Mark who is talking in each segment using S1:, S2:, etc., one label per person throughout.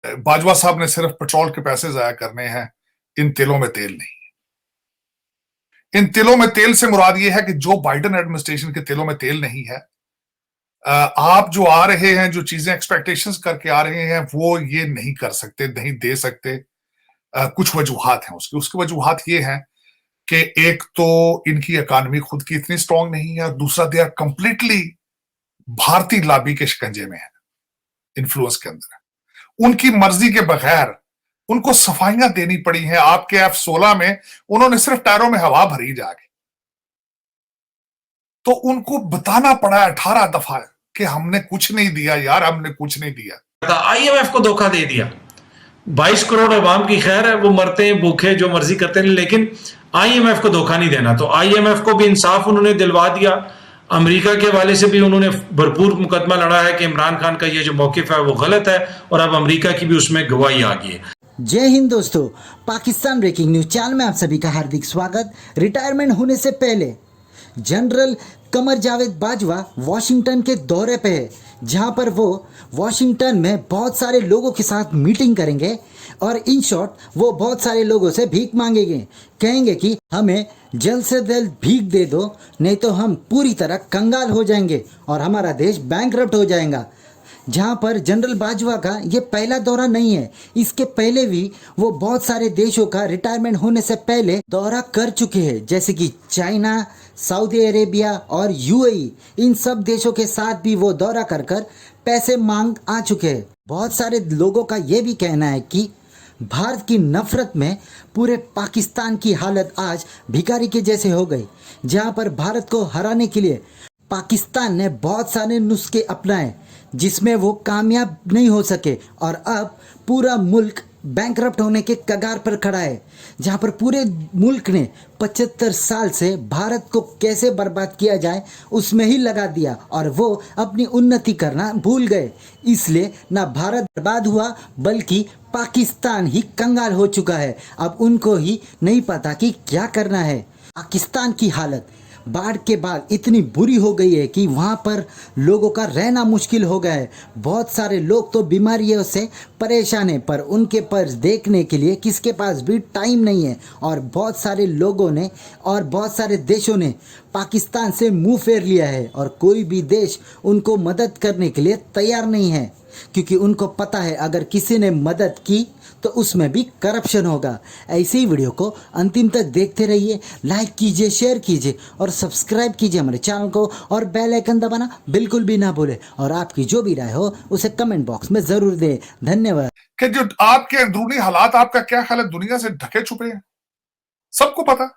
S1: बाजवा साहब ने सिर्फ पेट्रोल के पैसे जाया करने हैं, इन तेलों में तेल नहीं। इन तेलों में तेल से मुराद यह है कि जो बाइडेन एडमिनिस्ट्रेशन के तेलों में तेल नहीं है। आप जो आ रहे हैं, जो चीजें एक्सपेक्टेशंस करके आ रहे हैं, वो ये नहीं कर सकते, नहीं दे सकते। कुछ वजूहात हैं उसकी। उसकी वजूहात ये हैं कि एक तो इनकी इकॉनमी खुद की इतनी स्ट्रांग नहीं है, और दूसरा दे आर कंप्लीटली भारतीय लॉबी के शिकंजे में है, इन्फ्लुएंस के अंदर है। उनकी मर्जी के बगैर उनको सफाइयां देनी पड़ी हैं। आपके F-16 में उन्होंने सिर्फ टायरों में हवा भरी जाके, तो उनको बताना पड़ा 18 दफा कि हमने कुछ नहीं दिया यार, हमने कुछ नहीं दिया।
S2: आईएमएफ को धोखा दे दिया। 22 करोड़ अवाम की खैर है, वो मरते हैं भूखे जो मर्जी करते हैं, लेकिन आईएमएफ को धोखा नहीं देना। तो आईएमएफ को भी इंसाफ उन्होंने दिलवा दिया। अमेरिका के हवाले से भी उन्होंने भरपूर मुकदमा लड़ा है कि इमरान खान का ये जो मौकिफ है वो गलत है, और अब अमेरिका की भी उसमें गवाही आ गई है।
S3: जय हिंद दोस्तों, पाकिस्तान ब्रेकिंग न्यूज चैनल में आप सभी का हार्दिक स्वागत। रिटायरमेंट होने से पहले जनरल कमर जावेद बाजवा वाशिंगटन के दौरे पे है, जहां पर वो वाशिंगटन में बहुत सारे लोगों के साथ मीटिंग करेंगे और इन शॉर्ट वो बहुत सारे लोगों से भीख मांगेंगे। कहेंगे कि हमें जल्द से जल्द भीख दे दो, नहीं तो हम पूरी तरह कंगाल हो जाएंगे और हमारा देश बैंकरप्ट हो जाएगा। जहां पर जनरल बाजवा का ये पहला दौरा नहीं है, इसके पहले भी वो बहुत सारे देशों का रिटायरमेंट होने से पहले दौरा कर चुके हैं, जैसे कि चाइना, सऊदी अरेबिया और यूएई। इन सब देशों के साथ भी वो दौरा कर कर पैसे मांग आ चुके हैं। बहुत सारे लोगों का ये भी कहना है कि भारत की नफरत में पूरे पाकिस्तान की हालत आज भिखारी के जैसे हो गई, जहां पर भारत को हराने के लिए पाकिस्तान ने बहुत सारे नुस्खे अपनाए, जिसमें वो कामयाब नहीं हो सके और अब पूरा मुल्क बैंकरप्ट होने के कगार पर खड़ा है। जहां पर पूरे मुल्क ने 75 साल से भारत को कैसे बर्बाद किया जाए उसमें ही लगा दिया और वो अपनी उन्नति करना भूल गए। इसलिए ना भारत बर्बाद हुआ, बल्कि पाकिस्तान ही कंगाल हो चुका है। अब उनको ही नहीं पता कि क्या करना है। पाकिस्तान की हालत बाढ़ के बाद इतनी बुरी हो गई है कि वहाँ पर लोगों का रहना मुश्किल हो गया है। बहुत सारे लोग तो बीमारियों से परेशान हैं, पर उनके पर देखने के लिए किसके पास भी टाइम नहीं है। और बहुत सारे लोगों ने और बहुत सारे देशों ने पाकिस्तान से मुंह फेर लिया है और कोई भी देश उनको मदद करने के लिए तैयार नहीं है, क्योंकि उनको पता है अगर किसी ने मदद की तो उसमें भी करप्शन होगा। ऐसे ही वीडियो को अंतिम तक देखते रहिए, लाइक कीजिए, शेयर कीजिए और सब्सक्राइब कीजिए हमारे चैनल को, और बेल आइकन दबाना बिल्कुल भी ना भूले। और आपकी जो भी राय हो उसे कमेंट बॉक्स में जरूर दें। धन्यवाद।
S1: कि जो आपके अंदरूनी हालात, आपका क्या ख्याल है, दुनिया से ढके छुपे हैं, सबको पता।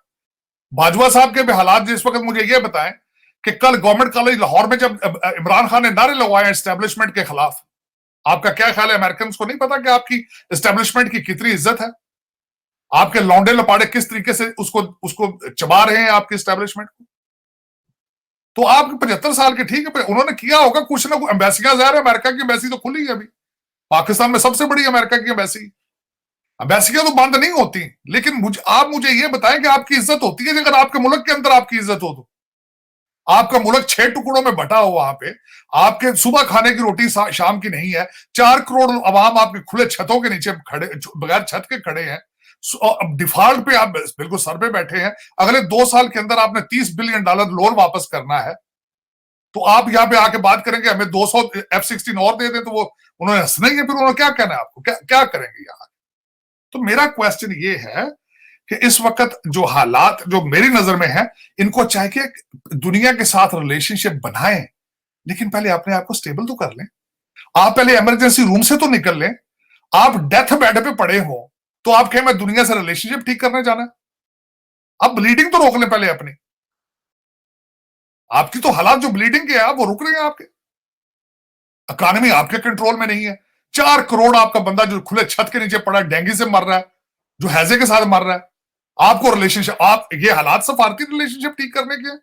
S1: बाजवा साहब के भी हालात जिस वक्त मुझे ये बताएं कि कल गवर्नमेंट कॉलेज लाहौर में जब इमरान खान ने नारे लगवाए एस्टेब्लिशमेंट के खिलाफ, आपका क्या ख्याल है? अमेरिकन को नहीं पता कि आपकी एस्टेब्लिशमेंट की कितनी इज्जत है? आपके लौंडे लपाड़े किस तरीके से उसको उसको चबा रहे हैं आपकी एस्टेब्लिशमेंट को। तो आप 75 साल के, ठीक है, उन्होंने किया होगा कुछ ना कुछ। एम्बेसियां ज़ाहिर है, अमेरिका की एम्बेसी तो खुली है अभी, पाकिस्तान में सबसे बड़ी अमेरिका की एम्बेसी। एम्बेसियां तो बंद नहीं होती, लेकिन आप मुझे ये बताएं कि आपकी इज्जत होती है अगर आपके मुल्क के अंदर आपकी इज्जत हो तो। आपका मुल्क 6 टुकड़ों में बटा हो, वहां पे आपके सुबह खाने की रोटी शाम की नहीं है। 4 करोड़ अवाम आपके खुले छतों के नीचे खड़े, बगैर छत के खड़े हैं। डिफॉल्ट पे आप बिल्कुल सर पे बैठे हैं। अगले 2 साल के अंदर आपने $30 बिलियन लोन वापस करना है, तो आप यहां पे आके बात करेंगे हमें 200 F-16 और दे दें, तो वो उन्होंने हंसना ही है। फिर उन्होंने क्या कहना है आपको, क्या करेंगे यहां? तो मेरा क्वेश्चन ये है कि इस वक्त जो हालात जो मेरी नजर में है, इनको चाहे कि दुनिया के साथ रिलेशनशिप बनाएं, लेकिन पहले अपने आप को स्टेबल तो कर लें। आप पहले इमरजेंसी रूम से तो निकल लें। आप डेथ बेड पे पड़े हो तो आप कहें मैं दुनिया से रिलेशनशिप ठीक करने जाना है? आप ब्लीडिंग तो रोक लें पहले अपनी। आपकी तो हालात जो ब्लीडिंग के हैं वो रुक रहे हैं आपके। इकॉनमी आपके कंट्रोल में नहीं है। 4 करोड़ आपका बंदा जो खुले छत के नीचे पड़ा डेंगू से मर रहा है, जो हैजे के साथ मर रहा है। आपको रिलेशनशिप, आप ये हालात सफारती रिलेशनशिप ठीक करने के,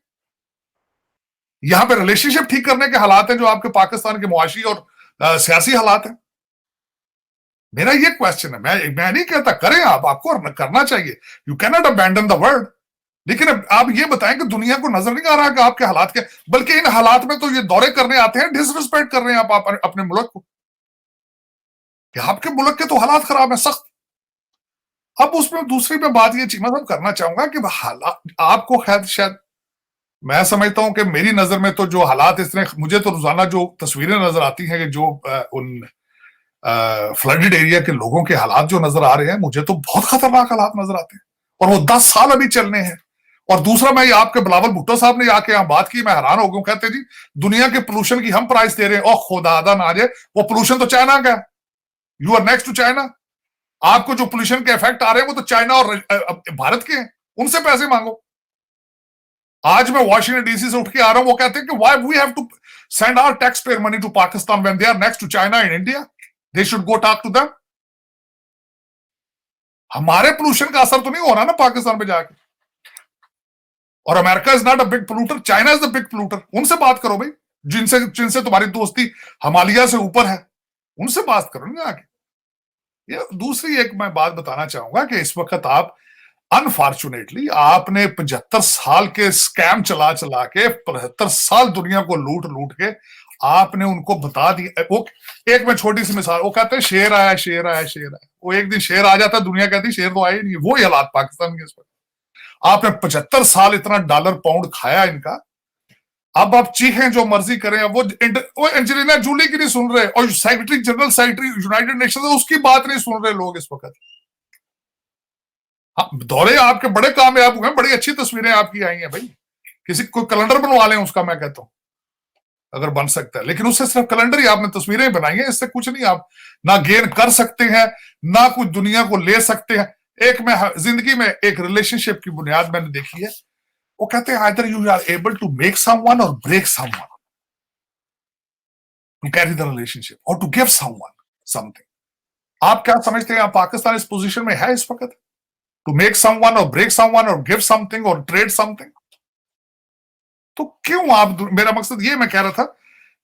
S1: यहां पे रिलेशनशिप ठीक करने के हालात हैं जो आपके पाकिस्तान के मुआशी और सियासी हालात हैं। मेरा ये क्वेश्चन है। मैं नहीं कहता करें, आपको करना चाहिए। You can not abandon the world, लेकिन आप ये बताएं कि दुनिया को नजर नहीं आ रहा कि आपके हालात क्या, बल्कि इन हालात में तो ये दौरे करने आते हैं, डिसरिस्पेक्ट कर रहे हैं आप अपने मुल्क को। कि आपके मुल्क के तो हालात खराब है सख्त। अब उसमें दूसरी में बात ये चीमा साहब करना चाहूंगा कि हालात आपको खैर शायद मैं समझता हूं कि मेरी नजर में तो जो हालात इतने, मुझे तो रोजाना जो तस्वीरें नजर आती हैं कि जो उन फ्लडेड एरिया के लोगों के हालात जो नजर आ रहे हैं, मुझे तो बहुत खतरनाक हालात नजर आते हैं, और वो 10 साल अभी चलने हैं। और दूसरा, मैं आपके बिलावल भुट्टो साहब ने आके यहां बात की, मैं हैरान हो गया। कहते जी दुनिया के पोल्यूशन की हम प्राइस दे रहे हैं, और खुदादा ना आ जाए, वो पोल्यूशन तो चाइना का है, you are next to China. आपको जो पोल्यूशन के इफेक्ट आ रहे हैं वो तो चाइना और भारत के हैं, उनसे पैसे मांगो। आज मैं वॉशिंगटन डीसी से उठ के आ रहा हूं, वो कहते हैं कि why we have to send our taxpayer money to Pakistan when they are next to China and India, they should go talk to them. हमारे पोल्यूशन का असर तो नहीं हो रहा ना पाकिस्तान पे जाके। और America is not a big polluter, China is the big polluter. उनसे बात करो भाई, जिनसे तुम्हारी दोस्ती हिमालय से ऊपर है, उनसे बात करो ना आके। ये दूसरी एक मैं बात बताना चाहूंगा कि इस वक्त आप अनफॉर्चुनेटली आपने 75 साल के स्कैम चला चला के 75 साल दुनिया को लूट लूट के आपने उनको बता दिया। वो एक मैं छोटी सी मिसाल, वो कहते हैं शेर आया शेर आया शेर आया, वो एक दिन शेर आ जाता है, दुनिया कहती शेर तो आया ही नहीं। वो ही हालात पाकिस्तान के इस वक्त। आपने 75 साल इतना डॉलर पाउंड खाया इनका, अब आप चीखें जो मर्जी करें। अब वो एंजेलिना जूली की नहीं सुन रहे, और secretary general secretary United Nations उसकी बात नहीं सुन रहे लोग इस वक्त। दौरे आपके बड़े कामयाब हुए, बड़ी अच्छी तस्वीरें आपकी आई हैं भाई, किसी कोई कैलेंडर बनवा लें उसका, मैं कहता हूं अगर बन सकता है। लेकिन उससे सिर्फ कैलेंडर ही आपने तस्वीरें बनाई हैं, इससे कुछ नहीं आप ना गेन कर सकते हैं, ना कुछ दुनिया को ले सकते हैं। एक मैं जिंदगी में एक रिलेशनशिप की बुनियाद मैंने देखी है, वो कहते हैं either you are able to make someone और break someone to carry the relationship, और टू गिव समवन समथिंग। आप क्या समझते हैं, आप पाकिस्तान इस पोजीशन में है इस वक्त टू मेक समवन और ब्रेक समवन और गिव समथिंग और ट्रेड समथिंग? तो क्यों आप, मेरा मकसद ये मैं कह रहा था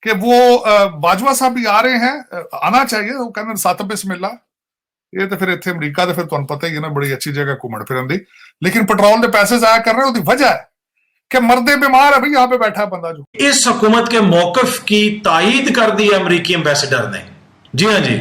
S1: कि वो बाजवा साहब भी आ रहे हैं, आना चाहिए। वो कहते सातब बिस्मिल्लाह, ये तो फिर इतने अमरीका तो फिर तुहानू पता ही है ना, बड़ी अच्छी जगह घूमन फिरन दी, लेकिन पेट्रोल के पैसे जाया कर रहे हो। वजह है कि मर्दे बीमार है भाई, यहाँ पे बैठा है बंदा जो।
S2: इस हुकूमत के मौकफ की तायीद कर दी है अमरीकी एम्बेसडर ने। जी हाँ जी,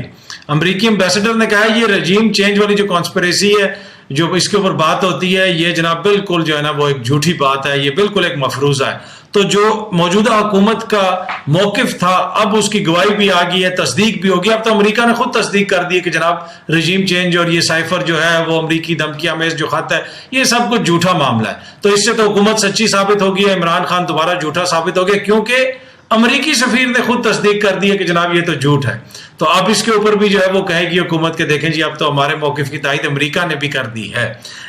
S2: अमरीकी एम्बेसडर ने कहा ये रजीम चेंज वाली जो कॉन्स्पिरेसी है, जो इसके ऊपर बात होती है, ये जनाब बिल्कुल जो है ना वो एक झूठी बात है, ये बिल्कुल एक मफरूजा है। तो जो मौजूदा हुकूमत का मौकिफ था, अब उसकी गवाही भी आ गई है, तस्दीक भी होगी। अब तो अमेरिका ने खुद तस्दीक कर दी है कि जनाब रजीम चेंज और ये साइफर जो है वो अमरीकी धमकी आमेज जो खत है, ये सब कुछ झूठा मामला है। तो इससे तो हुकूमत सच्ची साबित होगी, इमरान खान दोबारा झूठा साबित हो गया, क्योंकि अमरीकी सफीर ने खुद तस्दीक कर दी है कि जनाब ये तो झूठ है। तो अब इसके ऊपर भी जो है वो कहेगी हुकूमत के, देखें जी अब तो हमारे मौकिफ की तायीद अमेरिका ने भी कर दी है।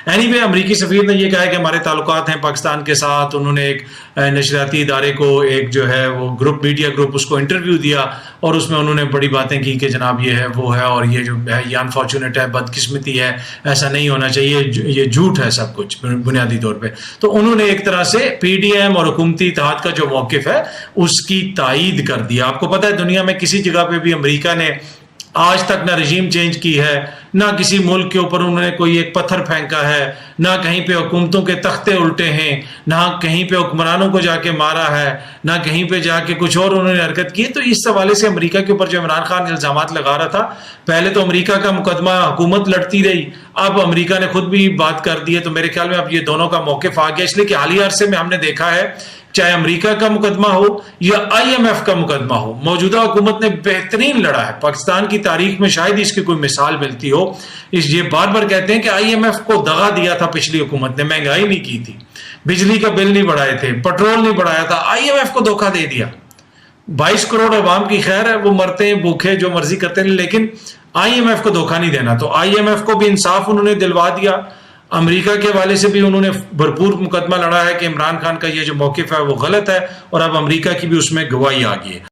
S2: एनीवे, अमरीकी सफीर ने ये कहा है कि हमारे ताल्लुकात हैं पाकिस्तान के साथ। उन्होंने एक नशरियाती इदारे को एक जो है वो ग्रुप, मीडिया ग्रुप, उसको इंटरव्यू दिया और उसमें उन्होंने बड़ी बातें की कि जनाब ये है वो है, और ये जो है ये अनफॉर्चुनेट है, बदकिस्मती है, ऐसा नहीं होना चाहिए, ये झूठ है सब कुछ बुनियादी तौर पर। तो उन्होंने एक तरह से PDM और हुकूमती इत्तेहाद का जो मौकिफ है उसकी तायीद कर दिया। आपको पता है दुनिया में किसी जगह पे भी अमेरिका ने आज तक ना रजीम चेंज की है, ना किसी मुल्क के ऊपर उन्होंने कोई एक पत्थर फेंका है, ना कहीं पे हुकूमतों के तख्ते उल्टे हैं, ना कहीं पे हुक्मरानों को जाके मारा है, ना कहीं पे जाके कुछ और उन्होंने हरकत की। तो इस हवाले से अमेरिका के ऊपर जो इमरान खान इल्जामात लगा रहा था, पहले तो अमेरिका का मुकदमा हुकूमत लड़ती रही, अब अमेरिका ने खुद भी बात कर दी है। तो मेरे ख्याल में अब ये दोनों का मौकिफ आ गया, इसलिए कि हालिया अरसे में हमने देखा है चाहे अमेरिका का मुकदमा हो या IMF का मुकदमा हो, मौजूदा हुकूमत ने बेहतरीन लड़ा है। पाकिस्तान की तारीख में शायद इसकी कोई मिसाल मिलती हो। ये बार बार कहते हैं कि IMF को दगा दिया था पिछली हुकूमत ने, महंगाई नहीं की थी, बिजली का बिल नहीं बढ़ाए थे, पेट्रोल नहीं बढ़ाया था, IMF को धोखा दे दिया। 22 करोड़ अवाम की खैर है, वो मरते हैं भूखे जो मर्जी करते हैं, लेकिन IMF को धोखा नहीं देना। तो IMF को भी इंसाफ उन्होंने दिलवा दिया। अमेरिका के हवाले से भी उन्होंने भरपूर मुकदमा लड़ा है कि इमरान खान का ये जो मौकिफ है वो गलत है, और अब अमेरिका की भी उसमें गवाही आ गई है।